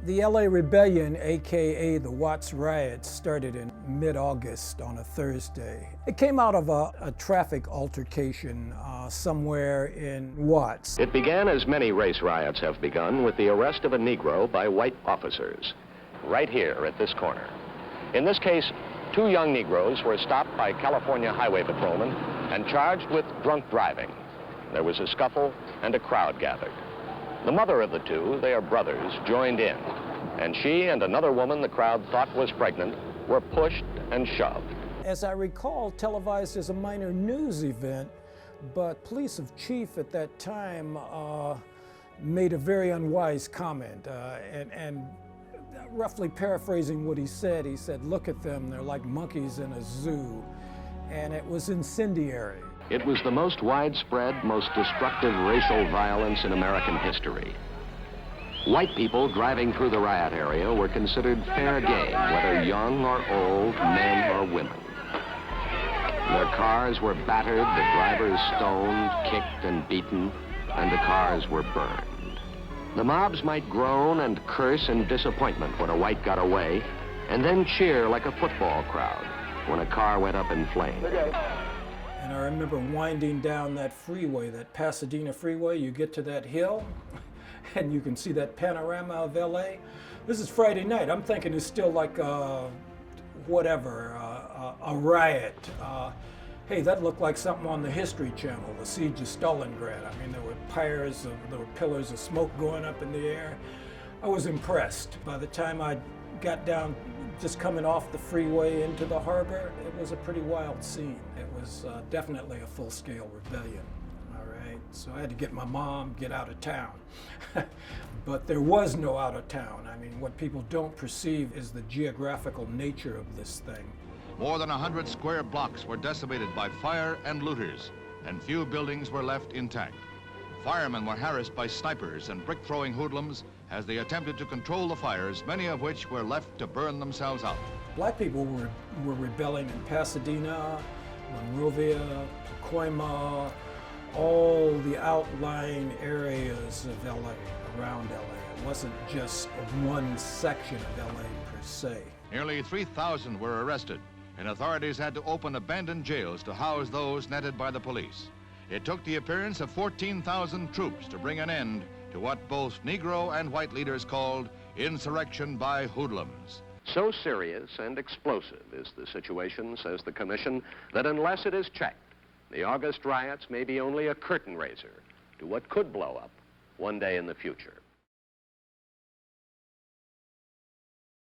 The LA Rebellion, aka the Watts Riots, started in mid-August on a Thursday. It came out of a traffic altercation somewhere in Watts. It began, as many race riots have begun, with the arrest of a Negro by white officers, right here at this corner. In this case, two young Negroes were stopped by California highway patrolmen and charged with drunk driving. There was a scuffle and a crowd gathered. The mother of the two, they are brothers, joined in, and she and another woman the crowd thought was pregnant were pushed and shoved. As I recall, televised as a minor news event, but police chief at that time made a very unwise comment, and roughly paraphrasing what he said, "Look at them, they're like monkeys in a zoo," and it was incendiary. It was the most widespread, most destructive racial violence in American history. White people driving through the riot area were considered fair game, whether young or old, men or women. Their cars were battered, the drivers stoned, kicked and beaten, and the cars were burned. The mobs might groan and curse in disappointment when a white got away, and then cheer like a football crowd when a car went up in flames. And I remember winding down that freeway, that Pasadena freeway. You get to that hill, and you can see that panorama of LA. This is Friday night. I'm thinking it's still like a riot. Hey, that looked like something on the History Channel, the siege of Stalingrad. I mean, there were pillars of smoke going up in the air. I was impressed. By the time I got down, just coming off the freeway into the harbor, it was a pretty wild scene. It was definitely a full-scale rebellion, all right? So I had to get my mom, get out of town. But there was no out of town. I mean, what people don't perceive is the geographical nature of this thing. More than 100 square blocks were decimated by fire and looters, and few buildings were left intact. Firemen were harassed by snipers and brick-throwing hoodlums as they attempted to control the fires, many of which were left to burn themselves out. Black people were rebelling in Pasadena, Monrovia, Pacoima, all the outlying areas of LA, around LA. It wasn't just one section of LA per se. Nearly 3,000 were arrested, and authorities had to open abandoned jails to house those netted by the police. It took the appearance of 14,000 troops to bring an end to what both Negro and white leaders called insurrection by hoodlums. So serious and explosive is the situation, says the commission, that unless it is checked, the August riots may be only a curtain raiser to what could blow up one day in the future.